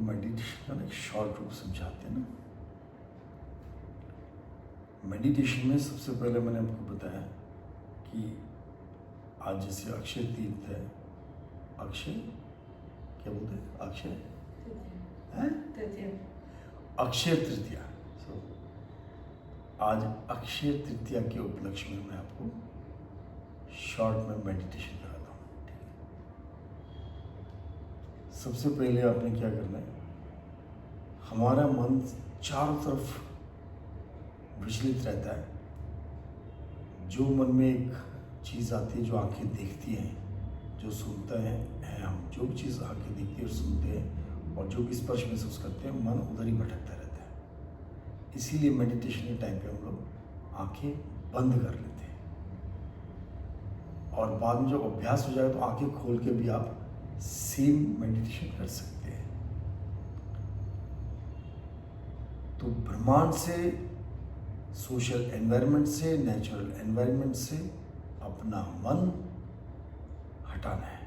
Meditation का ना एक शॉर्ट रूप समझाते हैं ना। मेडिटेशन में सबसे पहले मैंने आपको बताया कि आज जैसे अक्षय तीर्थ है, अक्षय क्या बोलते हैं, अक्षय अक्षय तृतीया। आज अक्षय तृतीया के उपलक्ष्य में मैं आपको शॉर्ट में मेडिटेशन कराता हूँ। ठीक है, सबसे पहले आपने क्या करना है, हमारा मन चारों तरफ विचलित रहता है। जो मन में एक चीज़ आती है, जो आंखें देखती हैं, जो सुनता है हम जो भी चीज़ आंखें देखती है और सुनते हैं और जो भी स्पर्श महसूस करते हैं, मन उधर ही भटकता रहता है। इसीलिए मेडिटेशन के टाइम पे हम लोग आंखें बंद कर लेते हैं और बाद में जब अभ्यास हो जाएगा तो आंखें खोल के भी आप सेम मेडिटेशन कर सकते हैं। तो ब्रह्मांड से, सोशल एनवायरनमेंट से, नेचुरल एनवायरनमेंट से अपना मन हटाना है।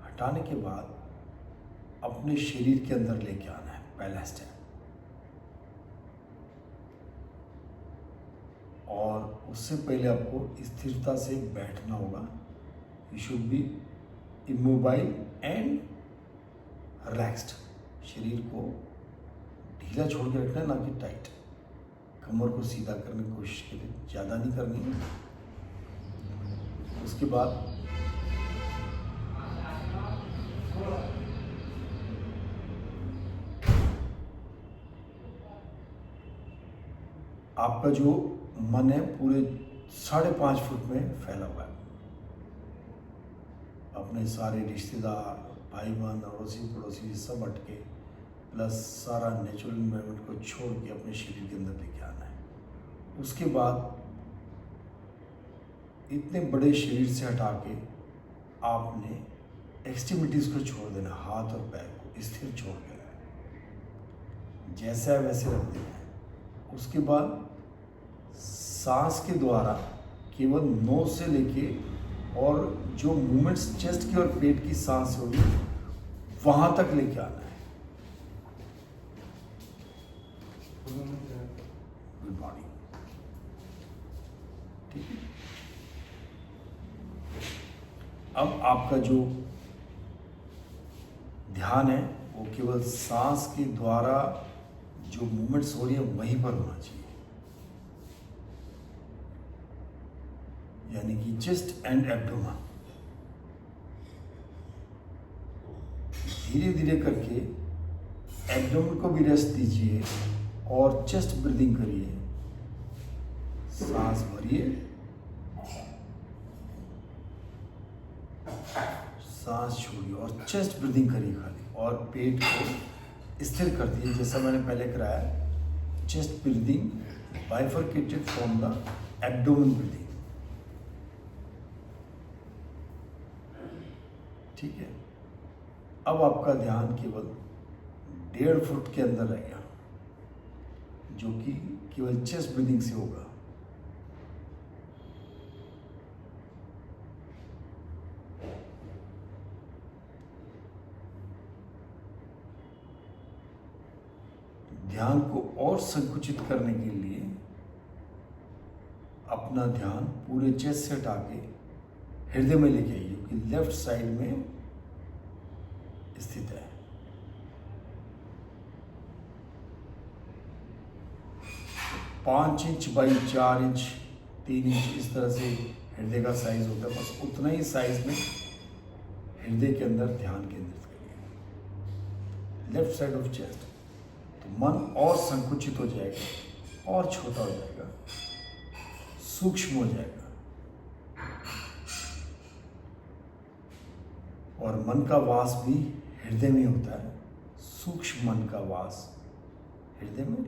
हटाने के बाद अपने शरीर के अंदर लेके आना है, पहला स्टेप। और उससे पहले आपको स्थिरता से बैठना होगा। You should be immobile and relaxed. शरीर को ढीला छोड़ के रखना है, ना कि टाइट। कमर को सीधा करने की कोशिश करें, ज़्यादा नहीं करनी है। उसके बाद आपका जो मन है पूरे 5.5 फुट में फैला हुआ है। अपने सारे रिश्तेदार, भाई बहन, अड़ोसी पड़ोसी सब हटके, प्लस सारा नेचुरल एनवायरनमेंट को छोड़ के अपने शरीर के अंदर लेके आना है। उसके बाद इतने बड़े शरीर से हटा के आपने एक्सट्रीमिटीज़ को छोड़ देना, हाथ और पैर को स्थिर छोड़ देना, जैसा है वैसे रख देना है। उसके बाद सांस के द्वारा केवल नोज से लेके और जो मूवमेंट्स चेस्ट की और पेट की सांस होगी वहां तक लेके आना है। Good morning. ठीक है, अब आपका जो ध्यान है वो केवल सांस के द्वारा जो मूवमेंट्स हो रही है वहीं पर होना चाहिए, यानी कि चेस्ट एंड एब्डोमेन। धीरे धीरे करके एब्डोमेन को भी रेस्ट दीजिए और चेस्ट ब्रीदिंग करिए। सांस भरिए, सांस छोड़िए और चेस्ट ब्रीदिंग करिए खाली, और पेट को स्थिर कर दिए जैसा मैंने पहले कराया। Chest breathing bifurcated from the abdomen breathing. ठीक है, अब आपका ध्यान केवल 1.5 फुट के अंदर रहेगा, जो कि केवल चेस्ट ब्रीदिंग से होगा। ध्यान को और संकुचित करने के लिए अपना ध्यान पूरे चेस्ट से हटा के हृदय में लेके आइए, जो कि लेफ्ट साइड में स्थित है। पाँच इंच बाई 4 इंच, 3 इंच, इस तरह से हृदय का साइज होता है। बस उतना ही साइज में हृदय के अंदर ध्यान केंद्रित करिए, लेफ्ट साइड ऑफ चेस्ट। तो मन और संकुचित हो जाएगा और छोटा हो जाएगा, सूक्ष्म हो जाएगा, और मन का वास भी हृदय में होता है। सूक्ष्म मन का वास हृदय में,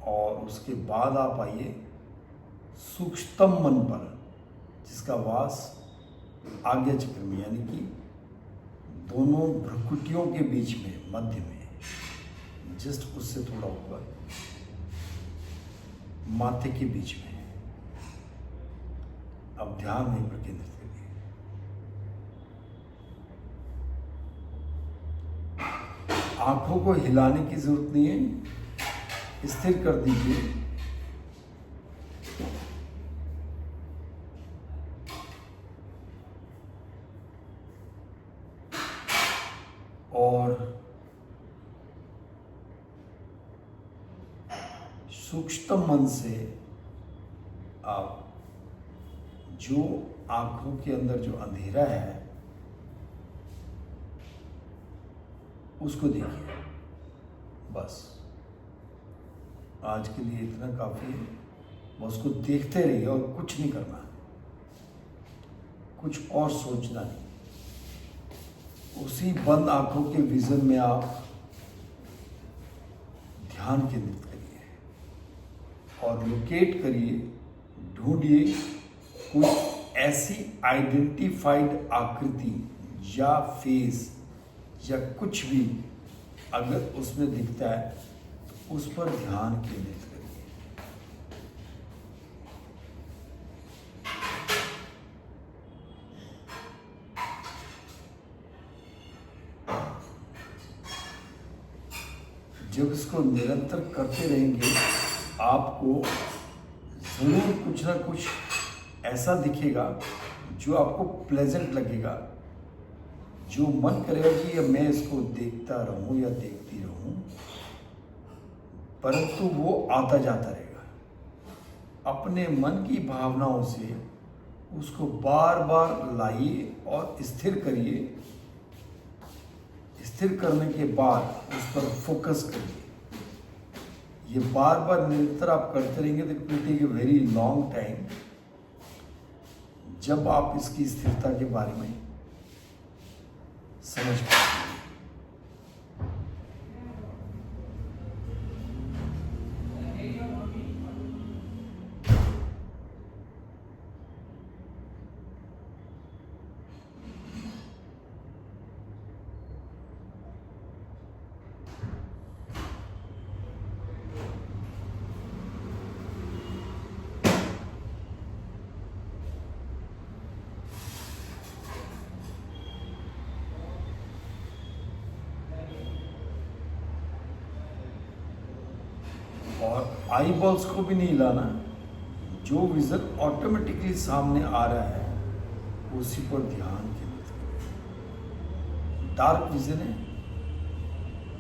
और उसके बाद आप आइए सूक्ष्मतम मन पर, जिसका वास आज्ञा चक्र में, यानी कि दोनों भ्रुकुटियों के बीच में, मध्य में, जस्ट उससे थोड़ा ऊपर, माथे के बीच में। अब ध्यान में केंद्रित करिए। आंखों को हिलाने की जरूरत नहीं है, स्थिर कर दीजिए। और सूक्ष्म मन से आप जो आंखों के अंदर जो अंधेरा है उसको देखिए। बस आज के लिए इतना काफी है। बस उसको देखते रहिए और कुछ नहीं करना, कुछ और सोचना नहीं। उसी बंद आंखों के विजन में आप ध्यान केंद्रित करिए और लोकेट करिए, ढूंढिए कोई ऐसी आइडेंटिफाइड आकृति या फेस या कुछ भी अगर उसमें दिखता है तो उस पर ध्यान केंद्रित करिए। जब इसको निरंतर करते रहेंगे आपको जरूर कुछ ना कुछ ऐसा दिखेगा जो आपको प्लेजेंट लगेगा, जो मन करेगा कि मैं इसको देखता रहूं या देखती रहूं, परंतु वो आता जाता रहेगा। अपने मन की भावनाओं से उसको बार बार लाइए और स्थिर करिए। स्थिर करने के बाद उस पर फोकस करिए। ये बार बार निरंतर आप करते रहेंगे तो it will take a very long time. जब आप इसकी स्थिरता के बारे में समझ पाएंगे। और आई बॉल्स को भी नहीं लाना। जो विजन ऑटोमेटिकली सामने आ रहा है उसी पर ध्यान केंद्रित करें। डार्क विजन है,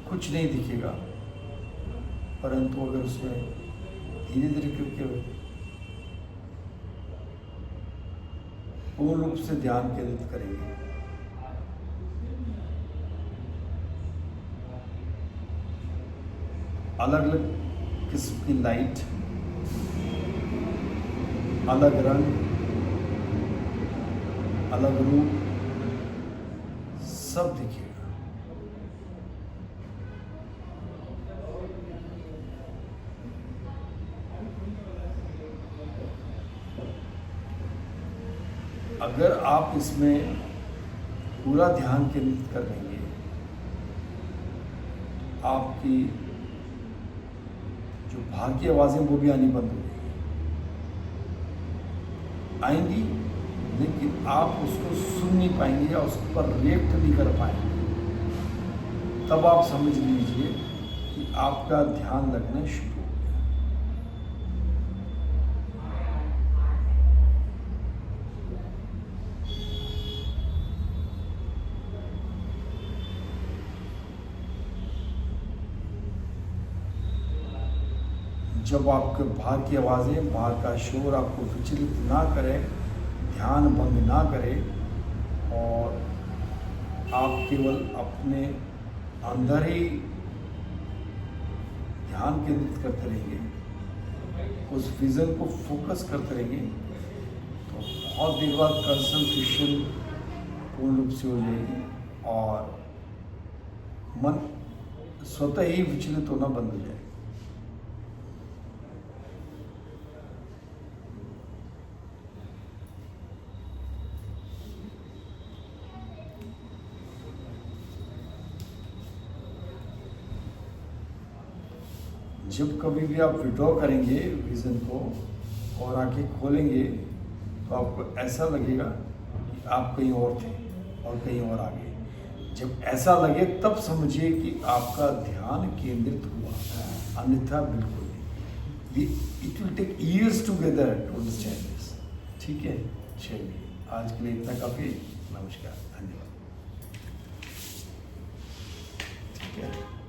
कुछ नहीं दिखेगा, परंतु अगर उसमें धीरे धीरे करके पूर्ण रूप से ध्यान केंद्रित करेंगे अलग अलग किस्म की लाइट, अलग रंग, अलग रूप सब दिखेगा। अगर आप इसमें पूरा ध्यान केंद्रित कर लेंगे, आपकी जो बाहर की आवाजें वो भी आनी बंद हो जाएगी, आएंगी, लेकिन आप उसको सुन नहीं पाएंगे या उस पर रिएक्ट नहीं कर पाएंगे। तब आप समझ लीजिए कि आपका ध्यान लगना शुरू हो गया। जब आपके बाहर की आवाज़ें, बाहर का शोर आपको विचलित ना करे, ध्यान भंग ना करे और आप केवल अपने अंदर ही ध्यान केंद्रित करते रहेंगे, उस विजन को फोकस करते रहेंगे, तो बहुत देर बाद कंसंट्रेशन पूर्ण रूप से हो जाएगी और मन स्वतः ही विचलित होना बंद हो जाएगा। जब कभी भी आप विड्रॉ करेंगे विजन को और आंखें खोलेंगे तो आपको ऐसा लगेगा कि आप कहीं और थे और कहीं और आ गए। जब ऐसा लगे तब समझिए कि आपका ध्यान केंद्रित हुआ, अन्यथा बिल्कुल नहीं। It will take years together to understand this. ठीक है, चलिए आज के लिए इतना काफ़ी। नमस्कार, धन्यवाद। ठीक है।